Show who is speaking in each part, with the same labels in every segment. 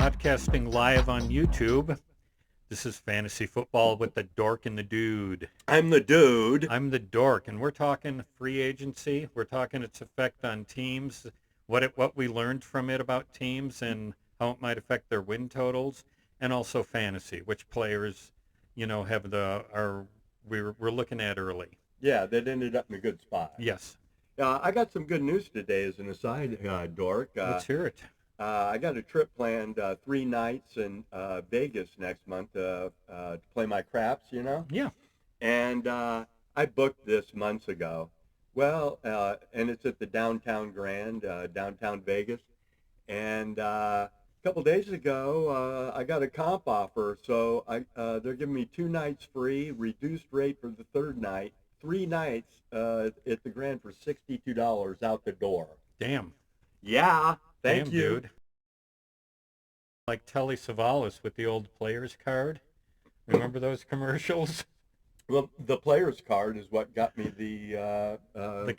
Speaker 1: Podcasting live on YouTube. This is Fantasy Football with the Dork and the Dude.
Speaker 2: I'm the dude.
Speaker 1: I'm the Dork, and we're talking free agency. We're talking its effect on teams, what we learned from it about teams, and how it might affect their win totals, and also fantasy, which players, we're looking at early.
Speaker 2: Yeah, that ended up in a good spot.
Speaker 1: Yes.
Speaker 2: I got some good news today as an aside, Dork.
Speaker 1: Let's hear it.
Speaker 2: I got a trip planned 3 nights in Vegas next month to play my craps,
Speaker 1: Yeah.
Speaker 2: And I booked this months ago. Well, and it's at the Downtown Grand, downtown Vegas. And a couple days ago, I got a comp offer. So they're giving me 2 nights free, reduced rate for the third night, 3 nights at the Grand for $62 out the door.
Speaker 1: Damn.
Speaker 2: Yeah. Thank
Speaker 1: Damn,
Speaker 2: you.
Speaker 1: Dude. Like Telly Savalas with the old players card. Remember those commercials?
Speaker 2: Well, the players card is what got me the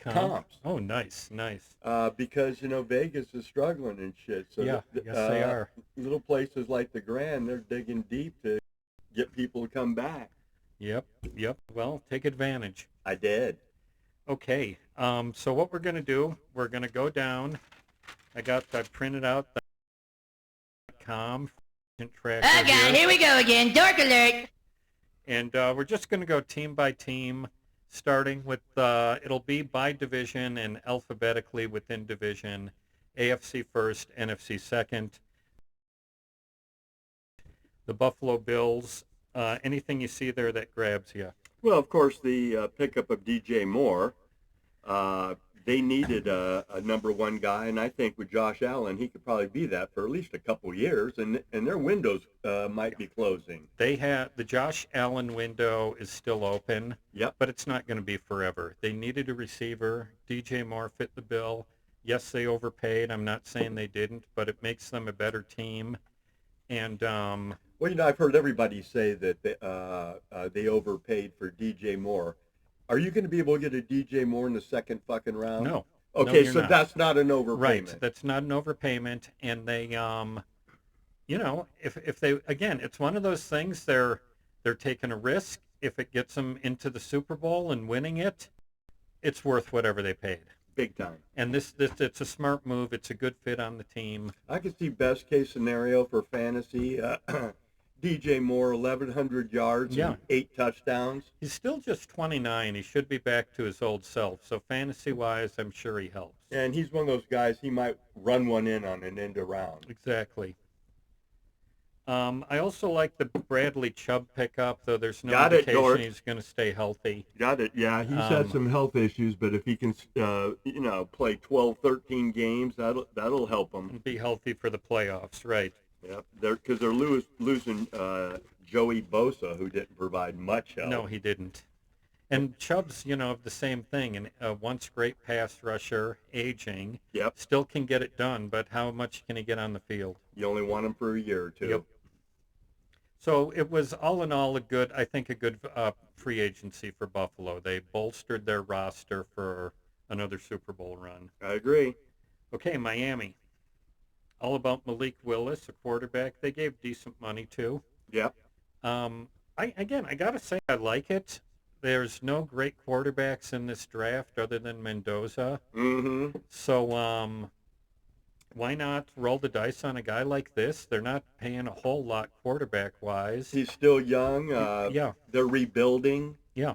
Speaker 2: comps.
Speaker 1: Oh, nice.
Speaker 2: Because Vegas is struggling and shit. So
Speaker 1: Yeah, yes they are.
Speaker 2: Little places like the Grand, they're digging deep to get people to come back.
Speaker 1: Yep. Well, take advantage.
Speaker 2: I did.
Speaker 1: Okay. So what we're gonna do? We're gonna go down. I printed out the com tracker
Speaker 3: Oh God, here we go again. Dork alert.
Speaker 1: And we're just going to go team by team, starting with, it'll be by division and alphabetically within division, AFC first, NFC second. The Buffalo Bills, anything you see there that grabs you?
Speaker 2: Well, of course, the pickup of DJ Moore. They needed a number one guy, and I think with Josh Allen, he could probably be that for at least a couple years, and their windows might be closing.
Speaker 1: The Josh Allen window is still open,
Speaker 2: Yep.
Speaker 1: but it's not going to be forever. They needed a receiver. DJ Moore fit the bill. Yes, they overpaid. I'm not saying they didn't, but it makes them a better team. And
Speaker 2: well, I've heard everybody say that they overpaid for DJ Moore. Are you going to be able to get a DJ Moore in the second fucking round?
Speaker 1: No.
Speaker 2: Okay,
Speaker 1: no,
Speaker 2: so
Speaker 1: not.
Speaker 2: That's not an overpayment.
Speaker 1: Right, that's not an overpayment, and they, if they, again, it's one of those things. They're taking a risk. If it gets them into the Super Bowl and winning it, it's worth whatever they paid.
Speaker 2: Big time.
Speaker 1: And this it's a smart move. It's a good fit on the team.
Speaker 2: I could see best case scenario for fantasy. DJ Moore, 1,100 yards and 8 touchdowns.
Speaker 1: He's still just 29. He should be back to his old self. So fantasy-wise, I'm sure he helps.
Speaker 2: And he's one of those guys, he might run one in on an end around.
Speaker 1: Exactly. I also like the Bradley Chubb pickup, though there's no indication he's going to stay healthy.
Speaker 2: Got it. Yeah, he's had some health issues, but if he can, play 12, 13 games, that'll help him.
Speaker 1: And be healthy for the playoffs, right.
Speaker 2: Yep, because they're losing Joey Bosa, who didn't provide much help.
Speaker 1: No, he didn't. And Chubb's, the same thing. And once great pass rusher, aging, still can get it done. But how much can he get on the field?
Speaker 2: You only want him for a year or two.
Speaker 1: Yep. So it was all in all a good free agency for Buffalo. They bolstered their roster for another Super Bowl run.
Speaker 2: I agree.
Speaker 1: Okay, Miami. All about Malik Willis, a quarterback. They gave decent money to.
Speaker 2: Yeah.
Speaker 1: I gotta say I like it. There's no great quarterbacks in this draft other than Mendoza.
Speaker 2: Mm-hmm.
Speaker 1: So why not roll the dice on a guy like this? They're not paying a whole lot quarterback-wise.
Speaker 2: He's still young. They're rebuilding.
Speaker 1: Yeah.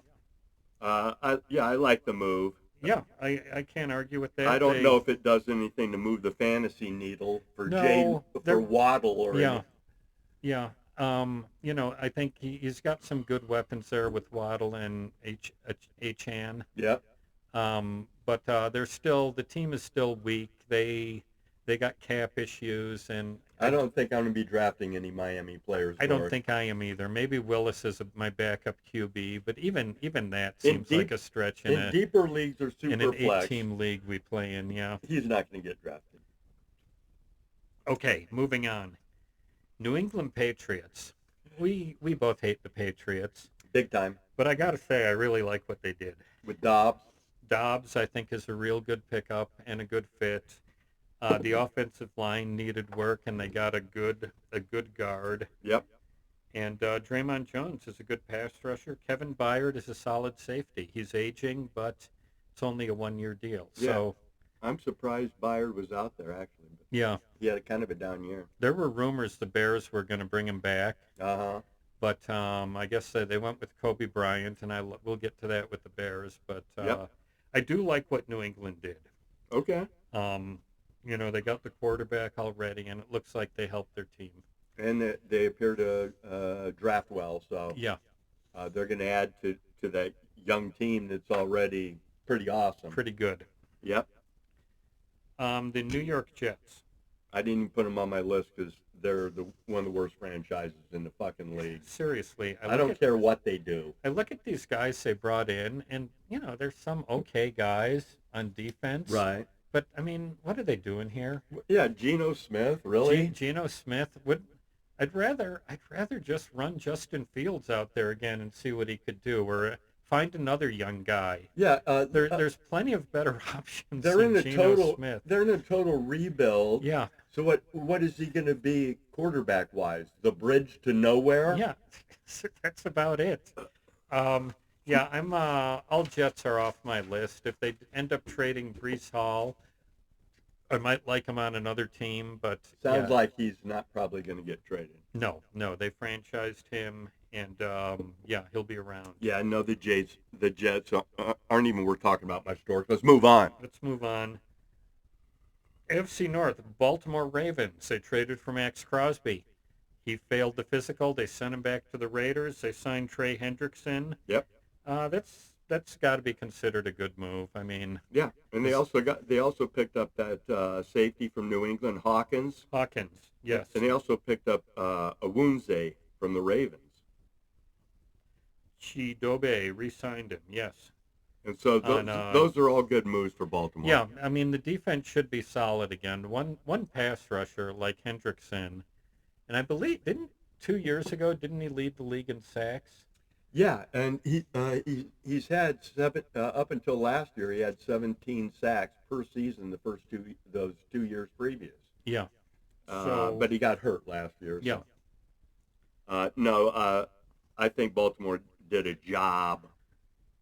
Speaker 2: I like the move.
Speaker 1: Yeah, I can't argue with that.
Speaker 2: I don't know if it does anything to move the fantasy needle for Waddle or anything.
Speaker 1: Yeah. I think he's got some good weapons there with Waddle and Achan.
Speaker 2: Yep.
Speaker 1: But the team is still weak. They got cap issues, and
Speaker 2: I don't think I'm going to be drafting any Miami players.
Speaker 1: I don't think I am either. Maybe Willis is my backup QB, but even that seems like a stretch.
Speaker 2: In deeper leagues or super
Speaker 1: in an
Speaker 2: flex,
Speaker 1: 8-team league we play in, yeah.
Speaker 2: He's not going to get drafted.
Speaker 1: Okay, moving on. New England Patriots. We both hate the Patriots.
Speaker 2: Big time.
Speaker 1: But I got to say, I really like what they did.
Speaker 2: With Dobbs?
Speaker 1: Dobbs, I think, is a real good pickup and a good fit. The offensive line needed work, and they got a good guard.
Speaker 2: Yep.
Speaker 1: And Draymond Jones is a good pass rusher. Kevin Byard is a solid safety. He's aging, but it's only a 1-year deal.
Speaker 2: Yeah.
Speaker 1: So
Speaker 2: I'm surprised Byard was out there, actually. But
Speaker 1: yeah,
Speaker 2: he had kind of a down year.
Speaker 1: there were rumors the Bears were going to bring him back,
Speaker 2: Uh-huh.
Speaker 1: but I guess they went with Kobe Bryant, and we'll get to that with the Bears. But
Speaker 2: Yep.
Speaker 1: I do like what New England did.
Speaker 2: Okay.
Speaker 1: They got the quarterback already, and it looks like they helped their team.
Speaker 2: And they appear to draft well, so
Speaker 1: Yeah,
Speaker 2: they're going to add to that young team that's already pretty awesome.
Speaker 1: pretty good.
Speaker 2: Yep.
Speaker 1: The New York Jets.
Speaker 2: I didn't even put them on my list because they're one of the worst franchises in the fucking league.
Speaker 1: Seriously,
Speaker 2: I don't care what they do.
Speaker 1: I look at these guys they brought in, and there's some okay guys on defense.
Speaker 2: Right.
Speaker 1: But I mean, what are they doing here?
Speaker 2: Yeah, Geno Smith, really?
Speaker 1: Geno Smith would. I'd rather just run Justin Fields out there again and see what he could do, or find another young guy.
Speaker 2: Yeah.
Speaker 1: There's plenty of better options.
Speaker 2: They're in
Speaker 1: than
Speaker 2: a
Speaker 1: Geno
Speaker 2: total.
Speaker 1: Smith.
Speaker 2: They're in a total rebuild.
Speaker 1: Yeah.
Speaker 2: So what is he going to be quarterback wise? The bridge to nowhere?
Speaker 1: Yeah, that's about it. Yeah, I'm. All Jets are off my list. If they end up trading Brees Hall, I might like him on another team. But
Speaker 2: Sounds like he's not probably going to get traded.
Speaker 1: No, they franchised him, and yeah, he'll be around.
Speaker 2: Yeah, no, the Jets aren't even worth talking about much, Dork. Let's move on.
Speaker 1: Let's move on. AFC North, Baltimore Ravens. They traded for Max Crosby. He failed the physical. They sent him back to the Raiders. They signed Trey Hendrickson.
Speaker 2: Yep.
Speaker 1: That's got to be considered a good move. I mean.
Speaker 2: Yeah, and they also picked up that safety from New England, Hawkins.
Speaker 1: Yes.
Speaker 2: And they also picked up Awunze from the Ravens.
Speaker 1: Chidobe re-signed him. Yes.
Speaker 2: And so those are all good moves for Baltimore.
Speaker 1: Yeah, I mean the defense should be solid again. One pass rusher like Hendrickson, and I believe 2 years ago didn't he lead the league in sacks?
Speaker 2: Yeah, and he's had seven up until last year. He had 17 sacks per season those 2 years previous.
Speaker 1: Yeah.
Speaker 2: But he got hurt last year. So.
Speaker 1: Yeah.
Speaker 2: I think Baltimore did a job.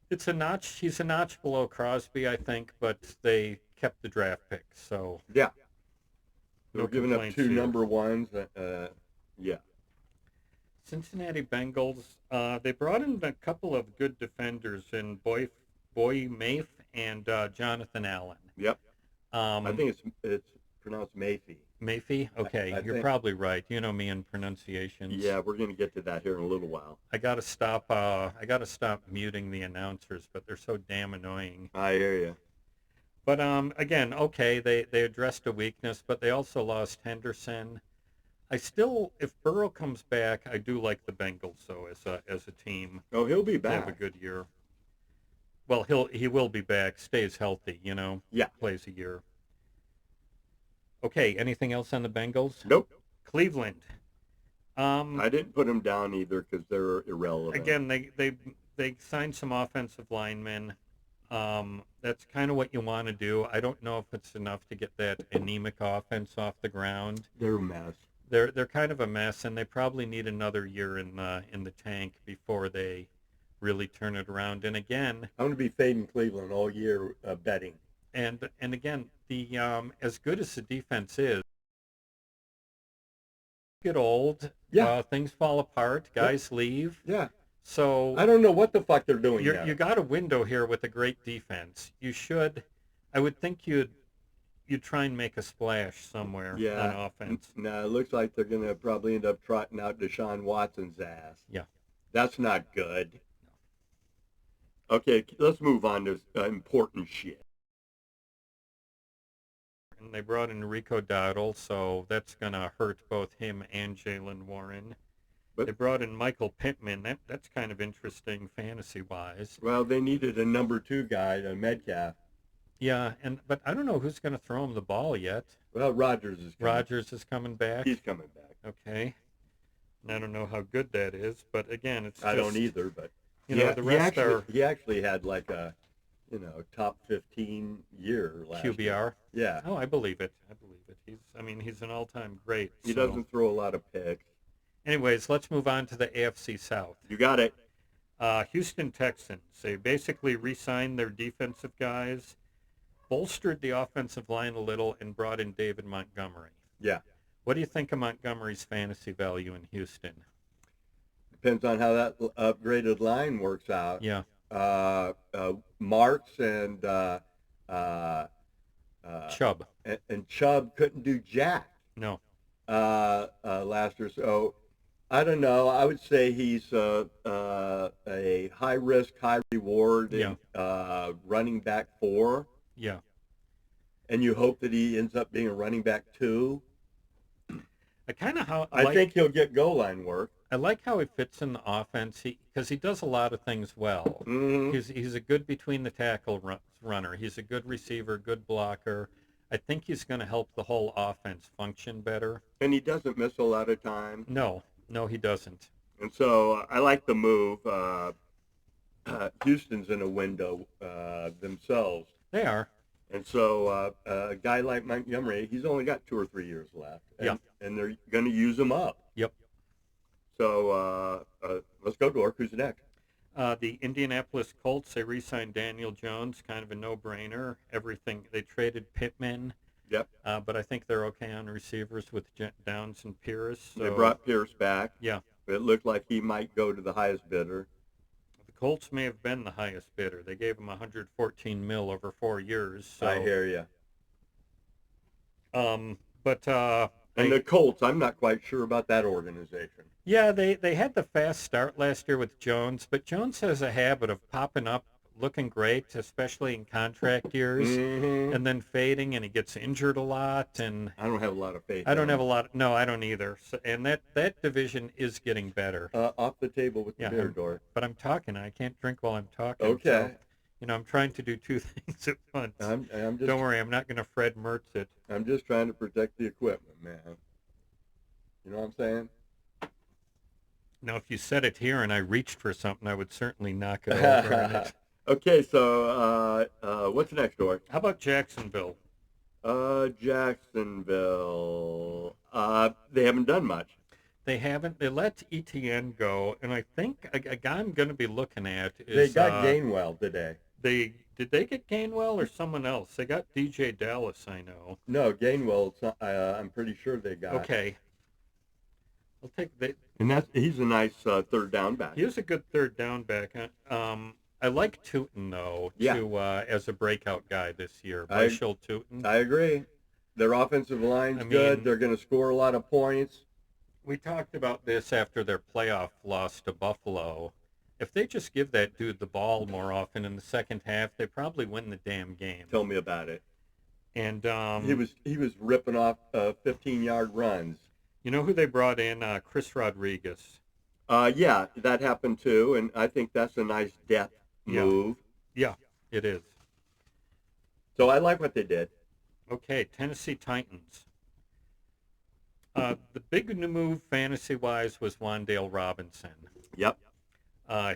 Speaker 1: It's a notch. He's a notch below Crosby, I think, but they kept the draft picks. So
Speaker 2: yeah,
Speaker 1: no
Speaker 2: they're giving up two
Speaker 1: here.
Speaker 2: number ones. Yeah.
Speaker 1: Cincinnati Bengals. They brought in a couple of good defenders in Boy Mafe and Jonathan Allen.
Speaker 2: Yep.
Speaker 1: I
Speaker 2: think it's pronounced Mayfie.
Speaker 1: Mayfie? Okay, you're probably right. You know me in pronunciations.
Speaker 2: Yeah, we're going to get to that here in a little while.
Speaker 1: I gotta stop muting the announcers, but they're so damn annoying.
Speaker 2: I hear you.
Speaker 1: But again, okay, they addressed a weakness, but they also lost Henderson. If Burrow comes back, I do like the Bengals though as a team.
Speaker 2: Oh, he'll be
Speaker 1: They
Speaker 2: back.
Speaker 1: have a good year. Well, he will be back. Stays healthy,
Speaker 2: Yeah.
Speaker 1: Plays a year. Okay, anything else on the Bengals?
Speaker 2: Nope.
Speaker 1: Cleveland.
Speaker 2: I didn't put them down either because they're irrelevant.
Speaker 1: Again, they signed some offensive linemen. That's kind of what you want to do. I don't know if it's enough to get that anemic offense off the ground.
Speaker 2: They're a mess.
Speaker 1: They're kind of a mess, and they probably need another year in the tank before they really turn it around. And again,
Speaker 2: I'm going to be fading Cleveland all year betting.
Speaker 1: And again, the as good as the defense is, get old.
Speaker 2: Yeah.
Speaker 1: Things fall apart. Guys leave.
Speaker 2: Yeah.
Speaker 1: So
Speaker 2: I don't know what the fuck they're doing now.
Speaker 1: You got a window here with a great defense. I would think you'd try and make a splash somewhere on offense.
Speaker 2: No, it looks like they're going to probably end up trotting out Deshaun Watson's ass.
Speaker 1: Yeah.
Speaker 2: That's not good. Okay, let's move on to important shit.
Speaker 1: And they brought in Rico Dowdle, so that's going to hurt both him and Jalen Warren.
Speaker 2: But
Speaker 1: they brought in Michael Pittman. That's kind of interesting fantasy-wise.
Speaker 2: Well, they needed a number 2 guy, a Metcalf.
Speaker 1: Yeah, but I don't know who's going to throw him the ball yet.
Speaker 2: Well, Rodgers is coming
Speaker 1: back.
Speaker 2: He's coming back.
Speaker 1: Okay. And I don't know how good that is, but again,
Speaker 2: I don't either, but
Speaker 1: the rest are.
Speaker 2: He actually had like top 15 year last year.
Speaker 1: QBR.
Speaker 2: Yeah.
Speaker 1: Oh, I believe it. He's an all-time great.
Speaker 2: He
Speaker 1: so.
Speaker 2: doesn't throw a lot of picks.
Speaker 1: Anyways, let's move on to the AFC South.
Speaker 2: You got it.
Speaker 1: Houston Texans. They basically re-signed their defensive guys, bolstered the offensive line a little, and brought in David Montgomery.
Speaker 2: Yeah.
Speaker 1: What do you think of Montgomery's fantasy value in Houston?
Speaker 2: Depends on how that upgraded line works out.
Speaker 1: Yeah.
Speaker 2: Marks and
Speaker 1: Chubb.
Speaker 2: And Chubb couldn't do jack
Speaker 1: No.
Speaker 2: last year. So I don't know. I would say he's a high risk, high reward in running back 4.
Speaker 1: Yeah.
Speaker 2: And you hope that he ends up being a running back 2. I think he'll get goal line work.
Speaker 1: I like how he fits in the offense because he does a lot of things well.
Speaker 2: Mm-hmm.
Speaker 1: He's a good between the tackle runner. He's a good receiver, good blocker. I think he's going to help the whole offense function better.
Speaker 2: And he doesn't miss a lot of time.
Speaker 1: No, he doesn't.
Speaker 2: And so I like the move. Houston's in a window themselves.
Speaker 1: They are.
Speaker 2: And so a guy like Montgomery, he's only got 2 or 3 years left. And they're going to use him up.
Speaker 1: Yep.
Speaker 2: So let's go, Dork. Who's next?
Speaker 1: The Indianapolis Colts, they re-signed Daniel Jones, kind of a no-brainer. They traded Pittman.
Speaker 2: Yep.
Speaker 1: But I think they're okay on receivers with Downs and Pierce. So,
Speaker 2: they brought Pierce back.
Speaker 1: Yeah.
Speaker 2: It looked like he might go to the highest bidder.
Speaker 1: The Colts may have been the highest bidder. They gave him $114 million over 4 years. So,
Speaker 2: I hear you.
Speaker 1: And
Speaker 2: the Colts, I'm not quite sure about that organization.
Speaker 1: Yeah, they had the fast start last year with Jones, but Jones has a habit of popping up looking great, especially in contract years, and then fading, and he gets injured a lot. And
Speaker 2: I don't have a lot of faith.
Speaker 1: I don't have a lot. No, I don't either. So, and that division is getting better.
Speaker 2: Off the table with the beer, Dork.
Speaker 1: But I'm talking. I can't drink while I'm talking.
Speaker 2: Okay.
Speaker 1: So, I'm trying to do 2 things at once.
Speaker 2: I'm just,
Speaker 1: don't worry, I'm not going to Fred Mertz it.
Speaker 2: I'm just trying to protect the equipment, man. You know what I'm saying?
Speaker 1: Now, if you said it here and I reached for something, I would certainly knock it over.
Speaker 2: Okay, so what's next, Dork?
Speaker 1: How about Jacksonville?
Speaker 2: Jacksonville. They haven't done much.
Speaker 1: They haven't. They let ETN go, and I think a guy I'm going to be looking at is...
Speaker 2: They got Gainwell today.
Speaker 1: Did they get Gainwell or someone else? They got DJ Dallas, I know.
Speaker 2: No, Gainwell, I'm pretty sure they got.
Speaker 1: Okay. I'll take that.
Speaker 2: And he's a nice third down back.
Speaker 1: He is a good third down back. I like Tootin, though, as a breakout guy this year. Bryshel Tootin.
Speaker 2: I agree. Their offensive line's good. They're going to score a lot of points.
Speaker 1: We talked about this after their playoff loss to Buffalo. If they just give that dude the ball more often in the second half, they probably win the damn game.
Speaker 2: Tell me about it.
Speaker 1: And
Speaker 2: he was ripping off 15-yard runs.
Speaker 1: You know who they brought in? Chris Rodriguez.
Speaker 2: Yeah, that happened too, and I think that's a nice depth move.
Speaker 1: Yeah, it is.
Speaker 2: So I like what they did.
Speaker 1: Okay, Tennessee Titans. The big new move fantasy-wise was Wan'Dale Robinson.
Speaker 2: Yep.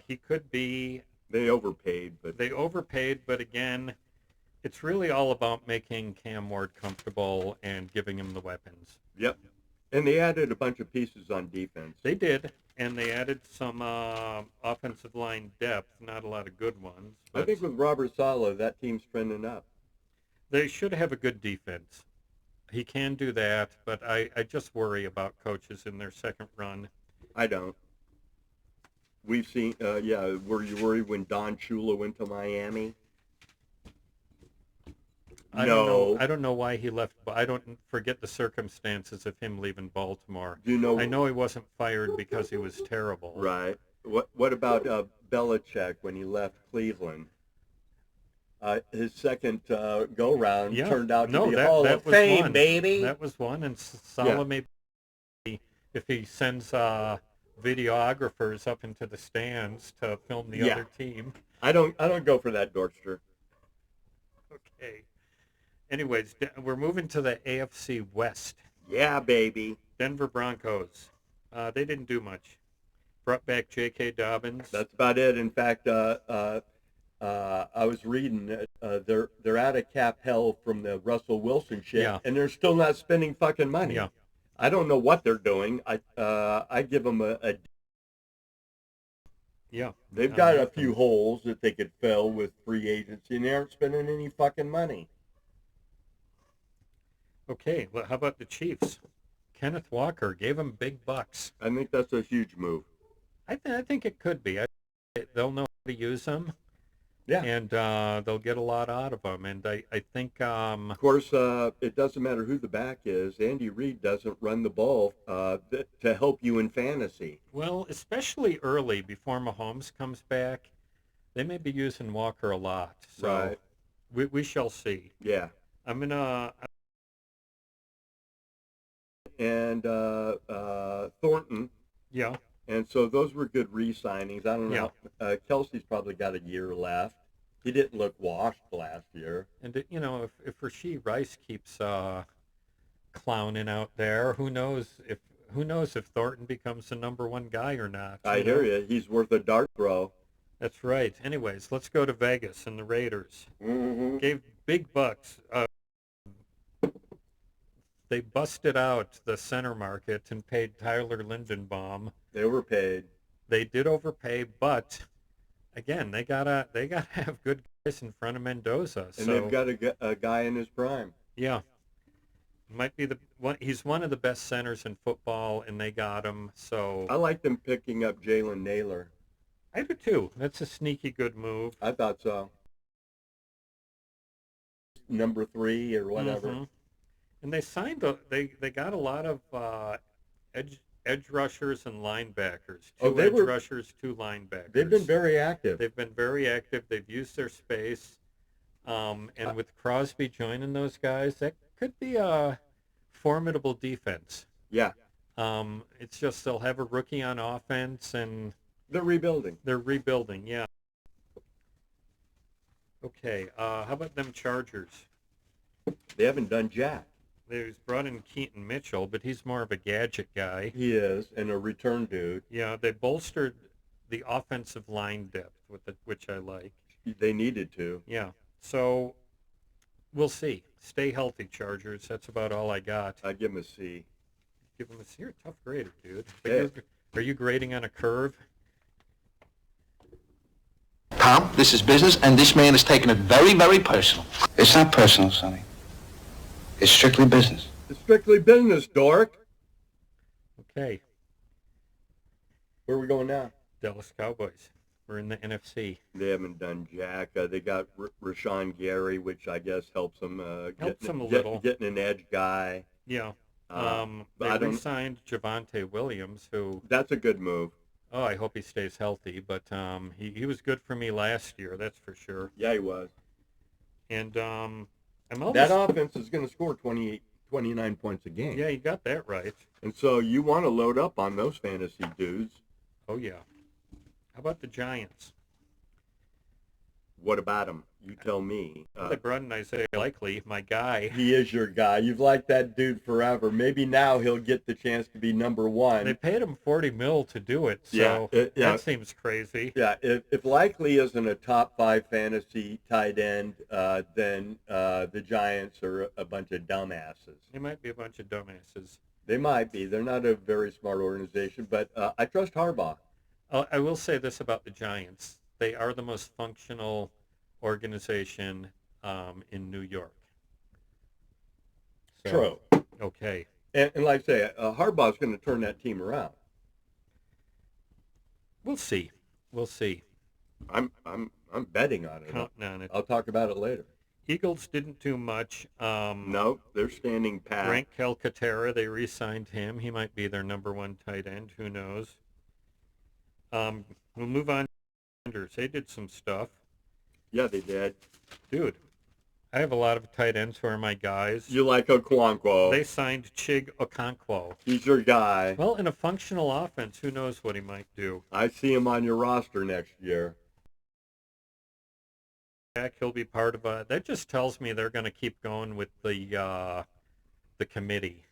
Speaker 1: He could be...
Speaker 2: They overpaid,
Speaker 1: but again, it's really all about making Cam Ward comfortable and giving him the weapons.
Speaker 2: Yep. And they added a bunch of pieces on defense.
Speaker 1: They did, and they added some offensive line depth, not a lot of good ones.
Speaker 2: I think with Robert Saleh, that team's trending up.
Speaker 1: They should have a good defense. He can do that, but I just worry about coaches in their second run.
Speaker 2: I don't. We've seen, were you worried when Don Shula went to Miami?
Speaker 1: I don't know why he left. I don't forget the circumstances of him leaving Baltimore.
Speaker 2: Do you know?
Speaker 1: I know he wasn't fired because he was terrible.
Speaker 2: Right. What about Belichick when he left Cleveland? His second go-round turned out to be Hall of Fame, baby.
Speaker 1: That was one. And Saleh, if he sends videographers up into the stands to film the other team.
Speaker 2: I don't go for that, Dorkster.
Speaker 1: Okay. Anyways, we're moving to the AFC West.
Speaker 2: Yeah, baby.
Speaker 1: Denver Broncos. They didn't do much. Brought back J.K. Dobbins.
Speaker 2: That's about it. In fact, I was reading that they're out of cap hell from the Russell Wilson shit,
Speaker 1: Yeah.
Speaker 2: and they're still not spending fucking money.
Speaker 1: Yeah.
Speaker 2: I don't know what they're doing. I give them a
Speaker 1: Yeah.
Speaker 2: they've got a few holes that they could fill with free agency, and they aren't spending any fucking money.
Speaker 1: Okay, well, how about the Chiefs? Kenneth Walker gave them big bucks.
Speaker 2: I think that's a huge move.
Speaker 1: I think it could be. They'll know how to use them.
Speaker 2: Yeah.
Speaker 1: And they'll get a lot out of them. And I think...
Speaker 2: Of course, it doesn't matter who the back is. Andy Reid doesn't run the ball to help you in fantasy.
Speaker 1: Well, especially early before Mahomes comes back, they may be using Walker a lot. So
Speaker 2: Right.
Speaker 1: we shall see.
Speaker 2: Yeah.
Speaker 1: I'm going to...
Speaker 2: And Thornton.
Speaker 1: Yeah.
Speaker 2: And so those were good re-signings. I don't know.
Speaker 1: Yeah.
Speaker 2: Kelsey's probably got a year left. He didn't look washed last year.
Speaker 1: And, you know, if Rashee Rice keeps clowning out there, who knows if Thornton becomes the number one guy or not.
Speaker 2: I hear you. He's worth a dart throw.
Speaker 1: That's right. Anyways, let's go to Vegas and the Raiders.
Speaker 2: Mm-hmm.
Speaker 1: Gave big bucks. They busted out the center market and paid Tyler Lindenbaum.
Speaker 2: They were paid.
Speaker 1: They did overpay, but again, they gotta have good guys in front of Mendoza.
Speaker 2: And they've got a guy in his prime.
Speaker 1: Yeah, might be the one. He's one of the best centers in football, and they got him. So
Speaker 2: I like them picking up Jalen Naylor.
Speaker 1: I do too. That's a sneaky good move.
Speaker 2: I thought so. Number 3 or whatever.
Speaker 1: Mm-hmm. And they signed they got a lot of edge rushers and linebackers. Two edge rushers, 2 linebackers.
Speaker 2: They've been very active.
Speaker 1: They've been very active. They've used their space. And with Crosby joining those guys, that could be a formidable defense.
Speaker 2: Yeah.
Speaker 1: It's just they'll have a rookie on offense, and
Speaker 2: they're rebuilding.
Speaker 1: Yeah. Okay. How about them Chargers?
Speaker 2: They haven't done jack.
Speaker 1: They've brought in Keaton Mitchell, but he's more of a gadget guy.
Speaker 2: He is, and a return dude.
Speaker 1: Yeah, they bolstered the offensive line depth, which I like.
Speaker 2: They needed to.
Speaker 1: Yeah, so we'll see. Stay healthy, Chargers. That's about all I got.
Speaker 2: I'd give him a C.
Speaker 1: Give him a C. You're a tough grader, dude. But are you grading on a curve?
Speaker 4: Tom, this is business, and this man is taking it very, very personal. It's not personal, Sonny. It's strictly business.
Speaker 2: It's strictly business, Dork.
Speaker 1: Okay.
Speaker 2: Where are we going now?
Speaker 1: Dallas Cowboys. We're in the NFC.
Speaker 2: They haven't done jack. They got Rashawn Gary, which I guess helps them.
Speaker 1: Helps them a little.
Speaker 2: Getting an edge guy.
Speaker 1: Yeah. They re-signed Javonte Williams, who...
Speaker 2: That's a good move.
Speaker 1: Oh, I hope he stays healthy. But he was good for me last year, that's for sure.
Speaker 2: Yeah, he was.
Speaker 1: And
Speaker 2: that offense is going to score 29 points a game.
Speaker 1: Yeah, you got that right.
Speaker 2: And so you want to load up on those fantasy dudes.
Speaker 1: Oh, yeah. How about the Giants?
Speaker 2: What about them? You tell me.
Speaker 1: They brought in Isaiah Likely, my guy.
Speaker 2: He is your guy. You've liked that dude forever. Maybe now he'll get the chance to be number 1.
Speaker 1: They paid him $40 million to do it, so that seems crazy.
Speaker 2: Yeah, if Likely isn't a top 5 fantasy tight end, then the Giants are a bunch of dumbasses.
Speaker 1: They might be a bunch of dumbasses.
Speaker 2: They might be. They're not a very smart organization, but I trust Harbaugh.
Speaker 1: I will say this about the Giants. They are the most functional organization in New York.
Speaker 2: So,
Speaker 1: true. Okay.
Speaker 2: And like I say, Harbaugh's going to turn that team around.
Speaker 1: We'll see.
Speaker 2: I'm betting on it.
Speaker 1: Counting on it.
Speaker 2: I'll talk about it later.
Speaker 1: Eagles didn't do much.
Speaker 2: No, they're standing pat.
Speaker 1: Frank Calcaterra, they re-signed him. He might be their number 1 tight end. Who knows? We'll move on. They did some stuff.
Speaker 2: Yeah, they did.
Speaker 1: Dude, I have a lot of tight ends who are my guys.
Speaker 2: You like Okonkwo.
Speaker 1: They signed Chig Okonkwo.
Speaker 2: He's your guy.
Speaker 1: Well, in a functional offense, who knows what he might do.
Speaker 2: I see him on your roster next year.
Speaker 1: He'll be part of a... That just tells me they're going to keep going with the committee.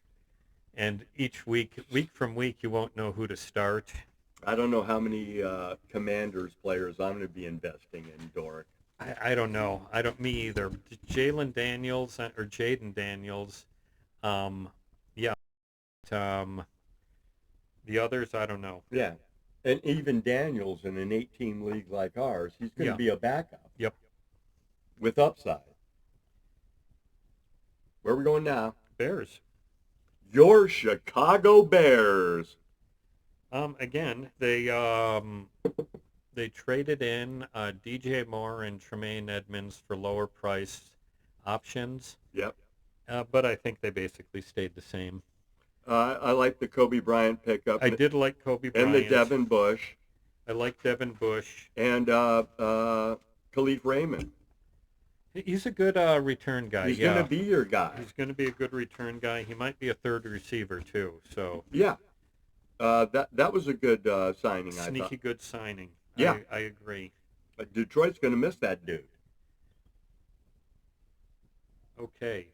Speaker 1: And each week from week, you won't know who to start.
Speaker 2: I don't know how many Commanders players I'm going to be investing in, Dork.
Speaker 1: I don't know. I don't me either. Jalen Daniels or Jaden Daniels. Yeah. Um, the others, I don't know.
Speaker 2: Yeah. And even Daniels in an 8-team league like ours, he's going to
Speaker 1: Yeah.
Speaker 2: be a backup
Speaker 1: Yep.
Speaker 2: with upside. Where are we going now?
Speaker 1: Bears.
Speaker 2: Your Chicago Bears.
Speaker 1: Again, they traded in DJ Moore and Tremaine Edmonds for lower price options.
Speaker 2: Yep.
Speaker 1: But I think they basically stayed the same.
Speaker 2: I like the Kobe Bryant pickup.
Speaker 1: I did like Kobe Bryant.
Speaker 2: And the Devin Bush.
Speaker 1: I like Devin Bush.
Speaker 2: And Khalif Raymond.
Speaker 1: He's a good return guy.
Speaker 2: He's going to be your guy.
Speaker 1: He's going to be a good return guy. He might be a third receiver too. So
Speaker 2: yeah, that was a good signing.
Speaker 1: Sneaky
Speaker 2: I thought.
Speaker 1: good signing.
Speaker 2: Yeah,
Speaker 1: I agree.
Speaker 2: Detroit's going to miss that dude.
Speaker 1: Okay.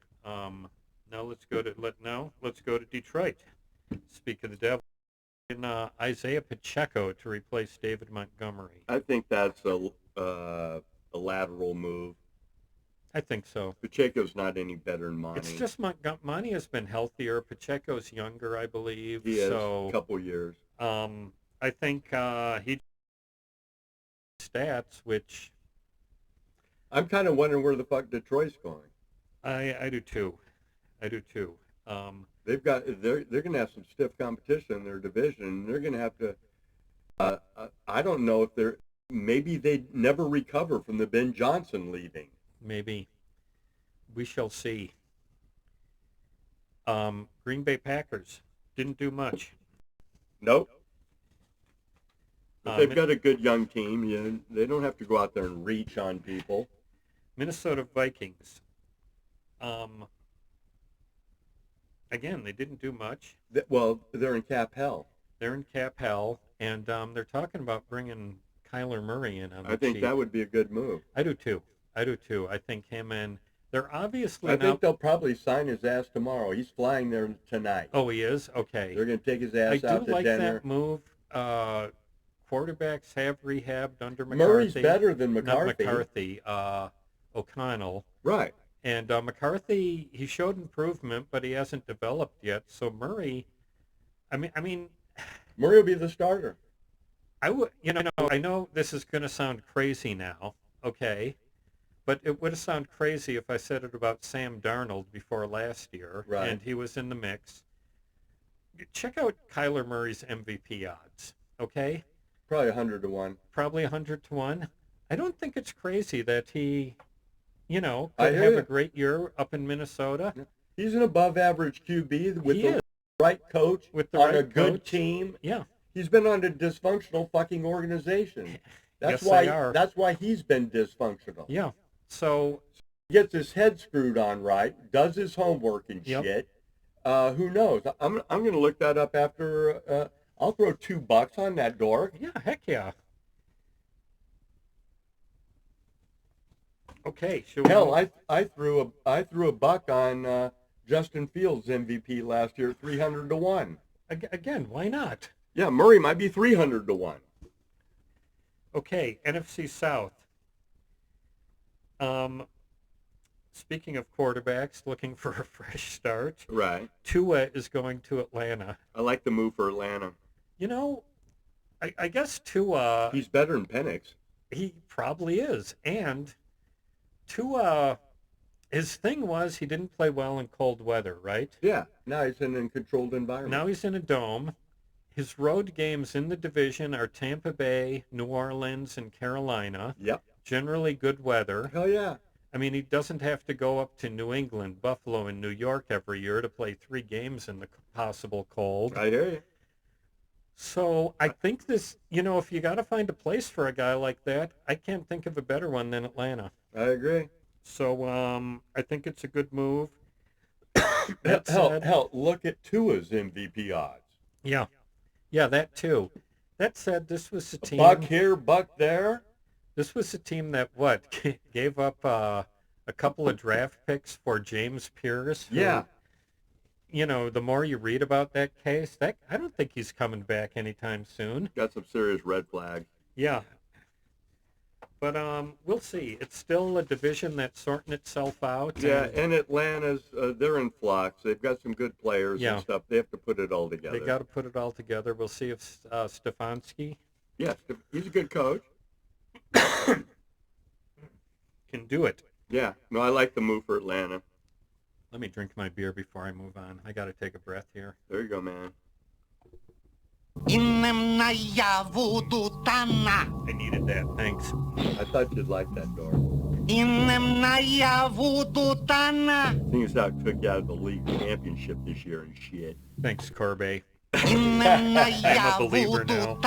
Speaker 1: Now let's go to Detroit. Speak of the devil. In Isaiah Pacheco to replace David Montgomery.
Speaker 2: I think that's a lateral move.
Speaker 1: I think so.
Speaker 2: Pacheco's not any better than Monty.
Speaker 1: It's just Monty has been healthier. Pacheco's younger, I believe.
Speaker 2: He is
Speaker 1: so,
Speaker 2: a couple years.
Speaker 1: I think he stats, which
Speaker 2: I'm kind of wondering where the fuck Detroit's going.
Speaker 1: I do too.
Speaker 2: They're going to have some stiff competition in their division. They're going to have to. I don't know if maybe they never recover from the Ben Johnson leaving.
Speaker 1: Maybe. We shall see. Green Bay Packers didn't do much.
Speaker 2: Nope. But they've got a good young team. They don't have to go out there and reach on people.
Speaker 1: Minnesota Vikings. Again, they didn't do much.
Speaker 2: Well, they're in cap hell.
Speaker 1: They're in cap hell, and they're talking about bringing Kyler Murray in on the
Speaker 2: I think
Speaker 1: cheap.
Speaker 2: that would be a good move.
Speaker 1: I do too. I think him and they're obviously
Speaker 2: I think they'll probably sign his ass tomorrow. He's flying there tonight.
Speaker 1: Oh, he is? Okay.
Speaker 2: They're going to take his ass
Speaker 1: I
Speaker 2: out
Speaker 1: do
Speaker 2: to
Speaker 1: like
Speaker 2: dinner.
Speaker 1: that move. Quarterbacks have rehabbed under McCarthy.
Speaker 2: Murray's better than McCarthy.
Speaker 1: Not McCarthy. O'Connell.
Speaker 2: Right.
Speaker 1: And McCarthy, he showed improvement, but he hasn't developed yet. So Murray, I mean,
Speaker 2: Murray will be the starter.
Speaker 1: I would, I know this is going to sound crazy now, okay, but it would have sounded crazy if I said it about Sam Darnold before last year,
Speaker 2: right.
Speaker 1: And he was in the mix. Check out Kyler Murray's MVP odds, okay?
Speaker 2: Probably 100 to 1.
Speaker 1: Probably 100 to 1. I don't think it's crazy that he, could
Speaker 2: I
Speaker 1: have
Speaker 2: hear
Speaker 1: a great year up in Minnesota.
Speaker 2: He's an above-average QB with the right coach on a good team.
Speaker 1: Yeah.
Speaker 2: He's been on a dysfunctional fucking organization. That's
Speaker 1: yes,
Speaker 2: That's why he's been dysfunctional.
Speaker 1: Yeah. So
Speaker 2: he gets his head screwed on right, does his homework and shit. Who knows? I'm going to look that up after. I'll throw $2 on that, Dork.
Speaker 1: Yeah, heck yeah. Okay.
Speaker 2: Hell, I threw a buck on Justin Fields MVP last year, 300 to 1.
Speaker 1: Again, why not?
Speaker 2: Yeah, Murray might be 300 to 1.
Speaker 1: Okay, NFC South. Speaking of quarterbacks looking for a fresh start,
Speaker 2: right?
Speaker 1: Tua is going to Atlanta.
Speaker 2: I like the move for Atlanta.
Speaker 1: I guess Tua.
Speaker 2: He's better than Penix.
Speaker 1: He probably is, and Tua. His thing was he didn't play well in cold weather, right?
Speaker 2: Yeah. Now he's in a controlled environment.
Speaker 1: Now he's in a dome. His road games in the division are Tampa Bay, New Orleans, and Carolina.
Speaker 2: Yep.
Speaker 1: Generally good weather.
Speaker 2: Hell yeah.
Speaker 1: I mean, he doesn't have to go up to New England, Buffalo, and New York every year to play 3 games in the possible cold.
Speaker 2: I hear you.
Speaker 1: So I think this, if you got to find a place for a guy like that, I can't think of a better one than Atlanta.
Speaker 2: I agree.
Speaker 1: So I think it's a good move.
Speaker 2: Hell, look at Tua's MVP odds.
Speaker 1: Yeah. Yeah, that too. That said, this was a team.
Speaker 2: Buck here, buck there.
Speaker 1: This was a team that gave up a couple of draft picks for James Pierce. Who,
Speaker 2: yeah.
Speaker 1: The more you read about that case, I don't think he's coming back anytime soon.
Speaker 2: Got some serious red flags.
Speaker 1: Yeah. But we'll see. It's still a division that's sorting itself out.
Speaker 2: Yeah, and Atlanta's, they're in flux. They've got some good players
Speaker 1: Yeah.
Speaker 2: and stuff. They have to put it all together.
Speaker 1: They got to put it all together. We'll see if Stefanski
Speaker 2: Yes, he's a good coach.
Speaker 1: can do it.
Speaker 2: Yeah, no, I like the move for Atlanta.
Speaker 1: Let me drink my beer before I move on. I got to take a breath here.
Speaker 2: There you go, man.
Speaker 1: I needed that. Thanks.
Speaker 2: I thought you'd like that, Dork. Seeing as how it took you out of the league championship this year and shit.
Speaker 1: Thanks, Corbet. I'm a believer now.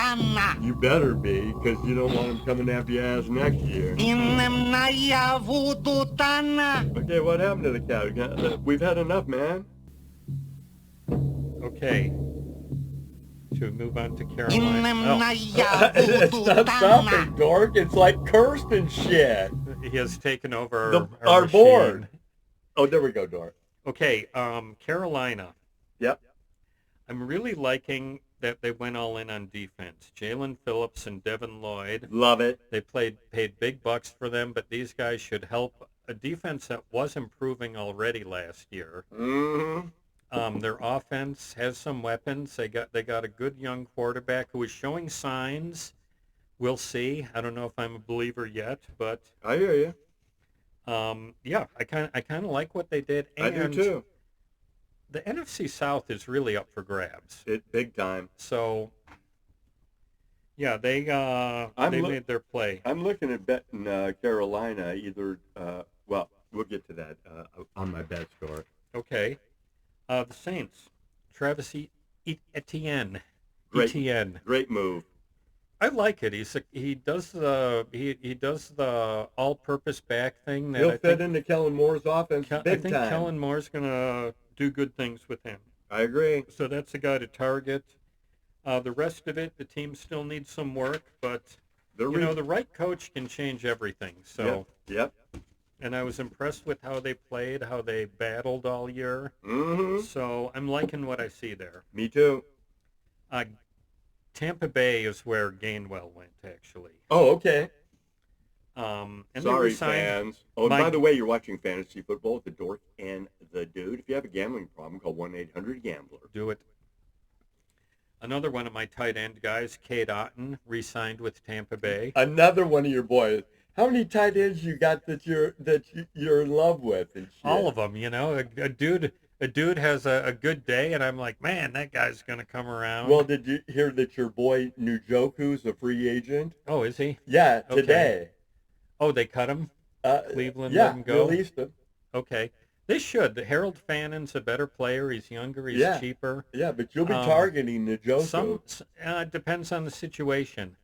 Speaker 2: You better be, because you don't want him coming after your ass next year. Okay, what happened to the cat? We've had enough, man.
Speaker 1: Okay. Should we move on to Carolina?
Speaker 2: It's not stopping, Dork. It's like cursed and shit.
Speaker 1: He has taken over
Speaker 2: Our
Speaker 1: machine.
Speaker 2: board. Oh, there we go, Dork.
Speaker 1: Okay, Carolina.
Speaker 2: Yep.
Speaker 1: I'm really liking that they went all in on defense. Jalen Phillips and Devin Lloyd.
Speaker 2: Love it.
Speaker 1: They paid big bucks for them, but these guys should help a defense that was improving already last year.
Speaker 2: Mm-hmm.
Speaker 1: Their offense has some weapons. They got a good young quarterback who is showing signs. We'll see. I don't know if I'm a believer yet, but
Speaker 2: I hear you.
Speaker 1: yeah, I kind of like what they did. And
Speaker 2: I do too.
Speaker 1: The NFC South is really up for grabs.
Speaker 2: Big time.
Speaker 1: So yeah, they made their play.
Speaker 2: I'm looking at betting Carolina either. Well, we'll get to that on my bet score.
Speaker 1: Okay. The Saints, Travis Etienne.
Speaker 2: Great.
Speaker 1: Etienne.
Speaker 2: Great move.
Speaker 1: I like it. He does the all-purpose back thing. That
Speaker 2: He'll
Speaker 1: I
Speaker 2: fit
Speaker 1: think,
Speaker 2: into Kellen Moore's offense
Speaker 1: I
Speaker 2: big
Speaker 1: think
Speaker 2: time.
Speaker 1: Kellen Moore's gonna do good things with him.
Speaker 2: I agree.
Speaker 1: So that's a guy to target. The rest of it, the team still needs some work, but the right coach can change everything. So
Speaker 2: Yep.
Speaker 1: And I was impressed with how they played, how they battled all year.
Speaker 2: Mm-hmm.
Speaker 1: So I'm liking what I see there.
Speaker 2: Me too.
Speaker 1: Tampa Bay is where Gainwell went, actually.
Speaker 2: Oh, okay.
Speaker 1: And
Speaker 2: Sorry,
Speaker 1: they resigned
Speaker 2: fans. Oh, and by the way, you're watching Fantasy Football with the Dork and the Dude. If you have a gambling problem, call 1-800-GAMBLER.
Speaker 1: Do it. Another one of my tight end guys, Cade Otton, re-signed with Tampa Bay.
Speaker 2: Another one of your boys. How many tight ends you got that you're in love with and shit?
Speaker 1: All of them, A dude has a good day, and I'm like, man, that guy's gonna come around.
Speaker 2: Well, did you hear that your boy Njoku's a free agent?
Speaker 1: Oh, is he?
Speaker 2: Yeah,
Speaker 1: Okay.
Speaker 2: today.
Speaker 1: Oh, they cut him? Cleveland
Speaker 2: yeah,
Speaker 1: let him go?
Speaker 2: released him.
Speaker 1: Okay. They should. Harold Fannon's a better player. He's younger. He's cheaper.
Speaker 2: Yeah, but you'll be targeting Njoku.
Speaker 1: It depends on the situation.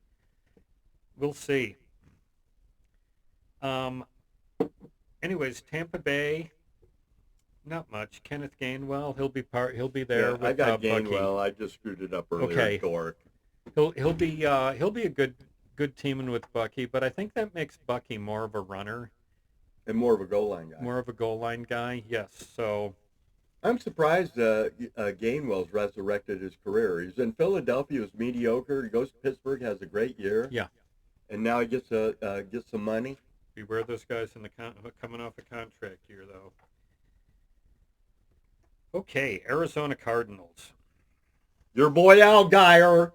Speaker 1: We'll see. Anyways, Tampa Bay, not much. Kenneth Gainwell, he'll be there.
Speaker 2: Yeah,
Speaker 1: with,
Speaker 2: I got
Speaker 1: Bucky.
Speaker 2: Gainwell. I just screwed it up earlier.
Speaker 1: Okay.
Speaker 2: Dork.
Speaker 1: He'll be a good teaming with Bucky, but I think that makes Bucky more of a runner,
Speaker 2: And more of a goal line guy.
Speaker 1: more of a goal line guy. Yes. So
Speaker 2: I'm surprised Gainwell's resurrected his career. He's in Philadelphia, he was mediocre. He goes to Pittsburgh, has a great year.
Speaker 1: Yeah.
Speaker 2: And now he gets some money.
Speaker 1: beware those guys coming off a contract year, though. Okay, Arizona Cardinals.
Speaker 2: Your boy Al Geyer.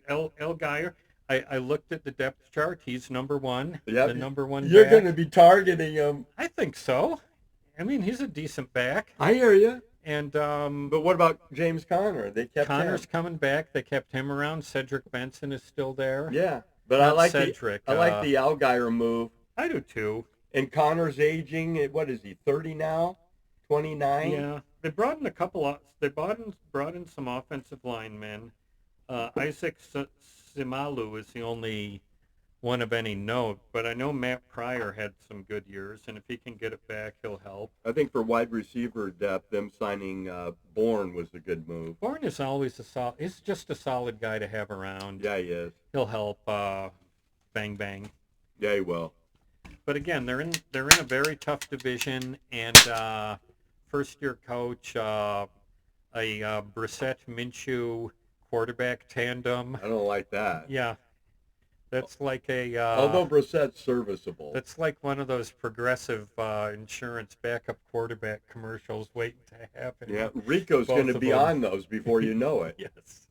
Speaker 1: El Geyer. I looked at the depth chart. He's number one.
Speaker 2: Yep.
Speaker 1: The number one
Speaker 2: You're
Speaker 1: back.
Speaker 2: going to be targeting him.
Speaker 1: I think so. I mean, he's a decent back.
Speaker 2: I hear you.
Speaker 1: And
Speaker 2: But what about James Conner? They kept
Speaker 1: Connor's
Speaker 2: him.
Speaker 1: coming back. They kept him around. Cedric Benson is still there.
Speaker 2: Yeah, but
Speaker 1: Not
Speaker 2: I like
Speaker 1: Cedric,
Speaker 2: the Al Geyer move.
Speaker 1: I do too.
Speaker 2: And Connor's aging. What is he? 30 now? 29?
Speaker 1: Yeah, they brought in a couple of. They brought in some offensive linemen. Isaac Simalu is the only one of any note, but I know Matt Pryor had some good years, and if he can get it back, he'll help.
Speaker 2: I think for wide receiver depth, them signing Bourne was a good move.
Speaker 1: Bourne is always he's just a solid guy to have around.
Speaker 2: Yeah, he is.
Speaker 1: He'll help. Bang bang.
Speaker 2: Yeah, he will.
Speaker 1: But again, they're in a very tough division, and first-year coach, a Brissett Minshew quarterback tandem.
Speaker 2: I don't like that.
Speaker 1: Yeah, That's like a
Speaker 2: Although Brissett's serviceable.
Speaker 1: that's like one of those progressive insurance backup quarterback commercials waiting to happen.
Speaker 2: Yeah, Rico's
Speaker 1: Both
Speaker 2: going to
Speaker 1: of
Speaker 2: be
Speaker 1: them.
Speaker 2: on those before you know it.
Speaker 1: Yes,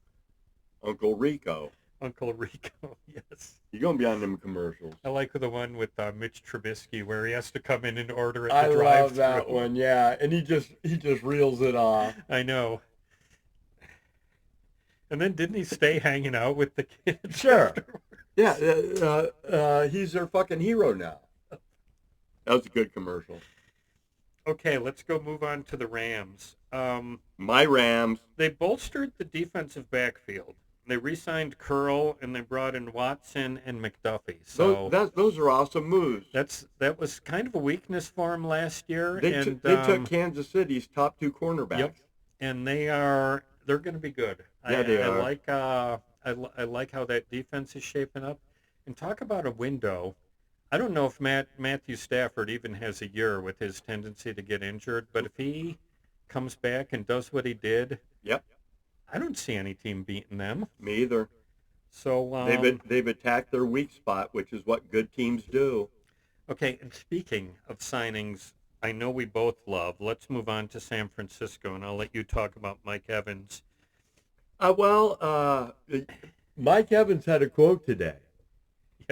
Speaker 2: Uncle Rico.
Speaker 1: Uncle Rico. Yes.
Speaker 2: You're going to be on them commercials.
Speaker 1: I like the one with Mitch Trubisky where he has to come in and order at
Speaker 2: I
Speaker 1: the
Speaker 2: love
Speaker 1: drive-thru.
Speaker 2: that one, yeah. And he just reels it off.
Speaker 1: I know. And then didn't he stay hanging out with the kids?
Speaker 2: Sure.
Speaker 1: afterwards?
Speaker 2: Yeah, he's their fucking hero now. That was a good commercial.
Speaker 1: Okay, let's go move on to the Rams.
Speaker 2: My Rams.
Speaker 1: They bolstered the defensive backfield. They re-signed Curl and they brought in Watson and McDuffie. So
Speaker 2: Those are awesome moves.
Speaker 1: that was kind of a weakness for him last year.
Speaker 2: They took Kansas City's top two cornerbacks.
Speaker 1: Yep. And they're going to be good.
Speaker 2: Yeah, they are.
Speaker 1: I like how that defense is shaping up. And talk about a window. I don't know if Matthew Stafford even has a year with his tendency to get injured, but if he comes back and does what he did,
Speaker 2: Yep.
Speaker 1: I don't see any team beating them.
Speaker 2: Me either.
Speaker 1: So
Speaker 2: They've attacked their weak spot, which is what good teams do.
Speaker 1: okay, and speaking of signings, I know we both love. Let's move on to San Francisco, and I'll let you talk about Mike Evans.
Speaker 2: Mike Evans had a quote today.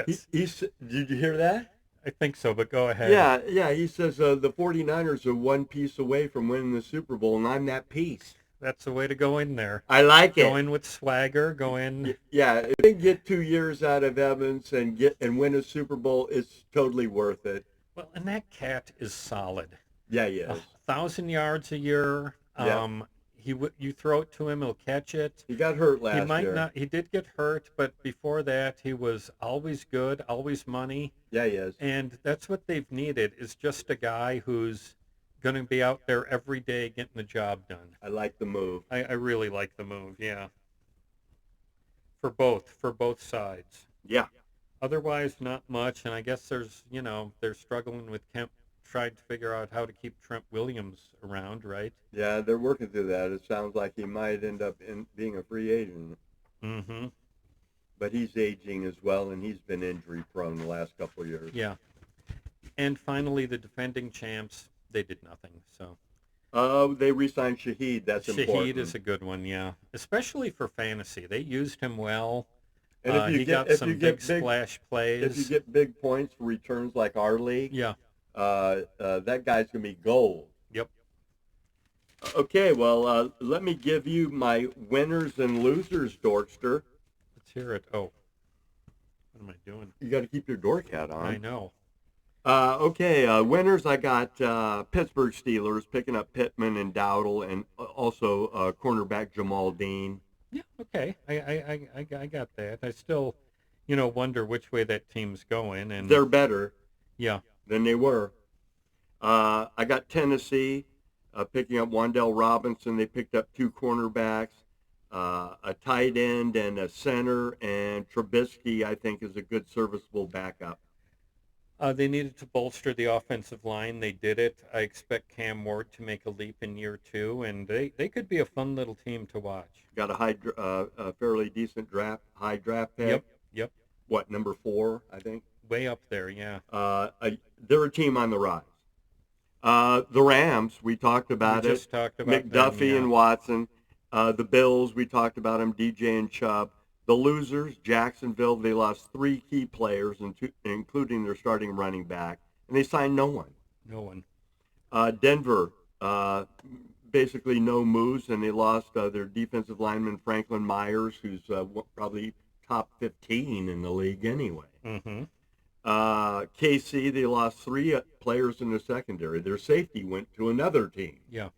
Speaker 1: Yes,
Speaker 2: Did you hear that?
Speaker 1: I think so, but go ahead.
Speaker 2: Yeah. He says the 49ers are one piece away from winning the Super Bowl, and I'm that piece.
Speaker 1: That's the way to go in there.
Speaker 2: I like it.
Speaker 1: Go in with swagger. Go in.
Speaker 2: Yeah, if they can get 2 years out of Evans and win a Super Bowl, it's totally worth it.
Speaker 1: Well, and that cat is solid.
Speaker 2: Yeah, he is.
Speaker 1: 1,000 yards a year.
Speaker 2: Yeah.
Speaker 1: You throw it to him, he'll catch it.
Speaker 2: He got hurt last
Speaker 1: He might
Speaker 2: year.
Speaker 1: not. He did get hurt, but before that, he was always good, always money,
Speaker 2: Yeah, he is.
Speaker 1: and that's what they've needed is just a guy who's going to be out there every day getting the job done.
Speaker 2: I like the move.
Speaker 1: I really like the move. Yeah. For both sides.
Speaker 2: Yeah.
Speaker 1: Otherwise, not much, and I guess they're struggling with Kemp trying to figure out how to keep Trent Williams around, right?
Speaker 2: Yeah, they're working through that. It sounds like he might end up being a free agent.
Speaker 1: Mm-hmm.
Speaker 2: But he's aging as well, and he's been injury prone the last couple of years.
Speaker 1: Yeah. And finally, the defending champs, they did nothing. So
Speaker 2: They re-signed Shaheed. That's important.
Speaker 1: Shaheed is a good one, yeah. Especially for fantasy. They used him well.
Speaker 2: And if you
Speaker 1: he
Speaker 2: get
Speaker 1: got some big splash plays.
Speaker 2: if you get big points for returns like our league,
Speaker 1: Yeah.
Speaker 2: that guy's gonna be gold.
Speaker 1: Yep.
Speaker 2: Okay, well, let me give you my winners and losers, Dorkster.
Speaker 1: Let's hear it. Oh. What am I doing?
Speaker 2: You got to keep your dork hat on.
Speaker 1: I know.
Speaker 2: Okay, winners, I got Pittsburgh Steelers picking up Pittman and Dowdle, and also cornerback Jamal Dean.
Speaker 1: Yeah, okay. I got that. I still, wonder which way that team's going. And
Speaker 2: They're better
Speaker 1: yeah.
Speaker 2: than they were. I got Tennessee picking up Wan'Dale Robinson. They picked up two cornerbacks, a tight end and a center, and Trubisky, I think, is a good serviceable backup.
Speaker 1: They needed to bolster the offensive line. They did it. I expect Cam Ward to make a leap in year 2, and they could be a fun little team to watch.
Speaker 2: Got a fairly decent high draft pick.
Speaker 1: Yep.
Speaker 2: What, number 4, I think?
Speaker 1: Way up there, yeah.
Speaker 2: They're a team on the rise. The Rams, we talked about
Speaker 1: We
Speaker 2: it.
Speaker 1: just talked about
Speaker 2: McDuffie
Speaker 1: them, yeah.
Speaker 2: and Watson. The Bills, we talked about them, DJ and Chubb. The losers, Jacksonville, they lost 3 key players, including their starting running back, and they signed no one.
Speaker 1: No one.
Speaker 2: Denver, basically no moves, and they lost their defensive lineman Franklin Myers, who's probably top 15 in the league anyway.
Speaker 1: Mm-hmm.
Speaker 2: KC, they lost 3 players in the secondary. Their safety went to another team.
Speaker 1: Yeah.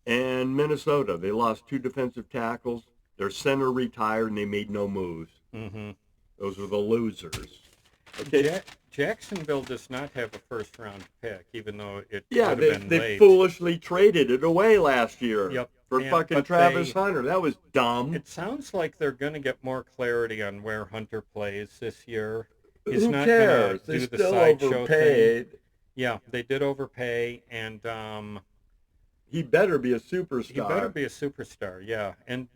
Speaker 2: And Minnesota, they lost 2 defensive tackles. Their center retired, and they made no moves.
Speaker 1: Mm-hmm.
Speaker 2: Those are the losers. Okay.
Speaker 1: Jacksonville does not have a first-round pick, even though it
Speaker 2: Yeah,
Speaker 1: would have been
Speaker 2: they
Speaker 1: late.
Speaker 2: foolishly traded it away last year.
Speaker 1: Yep.
Speaker 2: For
Speaker 1: Yeah,
Speaker 2: fucking
Speaker 1: but
Speaker 2: Travis Hunter. That was dumb.
Speaker 1: It sounds like they're going to get more clarity on where Hunter plays this year. He's
Speaker 2: Who
Speaker 1: not
Speaker 2: cares?
Speaker 1: going
Speaker 2: They
Speaker 1: to do the
Speaker 2: still
Speaker 1: sideshow thing.
Speaker 2: overpaid.
Speaker 1: Yeah, they did overpay, and
Speaker 2: He better be a superstar.
Speaker 1: he better be a superstar. Yeah, and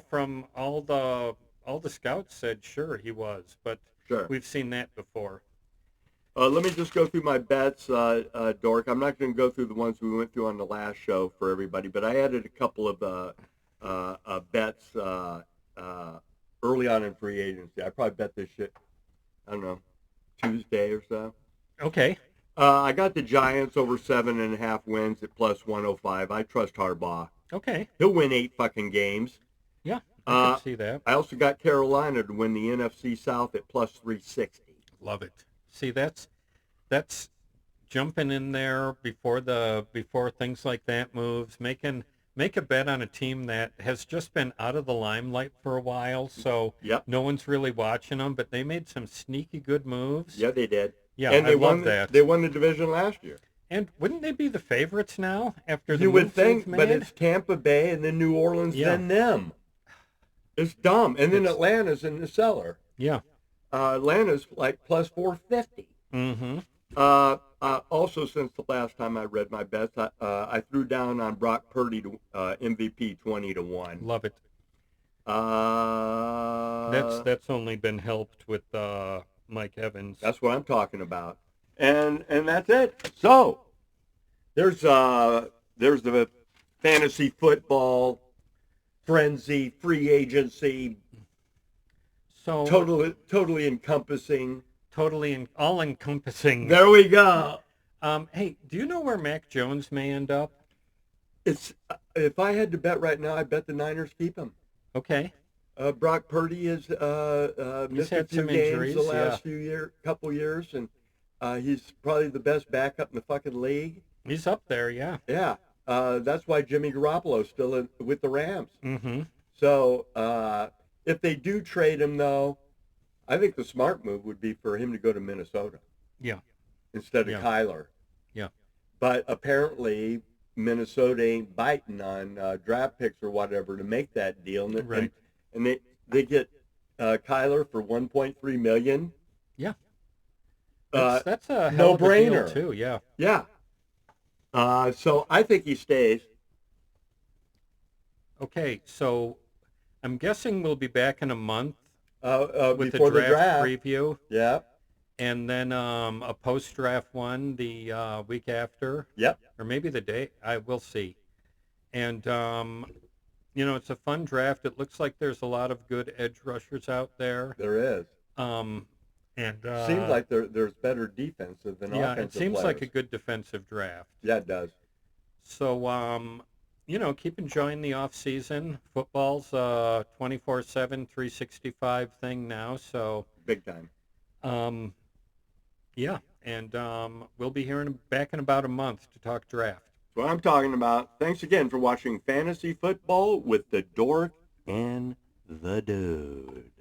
Speaker 1: from all the scouts said sure he was, but
Speaker 2: Sure.
Speaker 1: We've seen that before.
Speaker 2: Let me just go through my bets, Dork. I'm not going to go through the ones we went through on the last show for everybody, but I added a couple of bets early on in free agency. I probably bet this shit, I don't know, Tuesday or so.
Speaker 1: Okay.
Speaker 2: I got the Giants over 7.5 wins at plus 105. I trust Harbaugh.
Speaker 1: Okay.
Speaker 2: He'll win 8 fucking games.
Speaker 1: Yeah, I can see that.
Speaker 2: I also got Carolina to win the NFC South at plus 360.
Speaker 1: Love it. See, that's jumping in there before things like that moves, make a bet on a team that has just been out of the limelight for a while, so
Speaker 2: Yep.
Speaker 1: no one's really watching them, but they made some sneaky good moves.
Speaker 2: Yeah, they did.
Speaker 1: Yeah,
Speaker 2: and
Speaker 1: I love that.
Speaker 2: They won the division last year.
Speaker 1: And wouldn't they be the favorites now after the
Speaker 2: You would
Speaker 1: moves they've
Speaker 2: think, but
Speaker 1: made?
Speaker 2: it's Tampa Bay and then New Orleans,
Speaker 1: Yeah.
Speaker 2: then them. It's dumb. And then Atlanta's in the cellar.
Speaker 1: Yeah.
Speaker 2: Atlanta's like plus 450.
Speaker 1: Mm-hmm.
Speaker 2: Also, since the last time I read my bets, I threw down on Brock Purdy to MVP 20-1.
Speaker 1: Love it. That's only been helped with Mike Evans.
Speaker 2: That's what I'm talking about. And that's it. So there's the fantasy football frenzy, free agency,
Speaker 1: so
Speaker 2: totally encompassing.
Speaker 1: Totally all-encompassing.
Speaker 2: There we go.
Speaker 1: Hey, do you know where Mac Jones may end up?
Speaker 2: It's if I had to bet right now, I bet the Niners keep him.
Speaker 1: Okay.
Speaker 2: Brock Purdy is missed a few games the last couple years, and he's probably the best backup in the fucking league.
Speaker 1: He's up there, yeah.
Speaker 2: Yeah. That's why Jimmy Garoppolo's still with the Rams.
Speaker 1: Mm-hmm.
Speaker 2: So if they do trade him, though, I think the smart move would be for him to go to Minnesota.
Speaker 1: Yeah.
Speaker 2: Instead of Kyler.
Speaker 1: Yeah.
Speaker 2: But apparently Minnesota ain't biting on draft picks or whatever to make that deal. And,
Speaker 1: right.
Speaker 2: And they get Kyler for $1.3 million.
Speaker 1: Yeah. That's a hell of a
Speaker 2: no-brainer
Speaker 1: deal too. Yeah.
Speaker 2: Yeah. So I think he stays.
Speaker 1: Okay, so I'm guessing we'll be back in a month with
Speaker 2: before
Speaker 1: the
Speaker 2: the draft
Speaker 1: preview.
Speaker 2: Yeah.
Speaker 1: And then a post-draft one the week after.
Speaker 2: Yep.
Speaker 1: Or maybe the day. I will see. And it's a fun draft. It looks like there's a lot of good edge rushers out there.
Speaker 2: There is.
Speaker 1: And
Speaker 2: seems like there's better defensive than offensive
Speaker 1: it seems
Speaker 2: players.
Speaker 1: like a good defensive draft.
Speaker 2: Yeah, it does.
Speaker 1: So, keep enjoying the off season. Football's 24/7, 365 thing now. So
Speaker 2: big time.
Speaker 1: Yeah, and we'll be back in about a month to talk draft.
Speaker 2: That's what I'm talking about. Thanks again for watching Fantasy Football with the Dork and the Dude.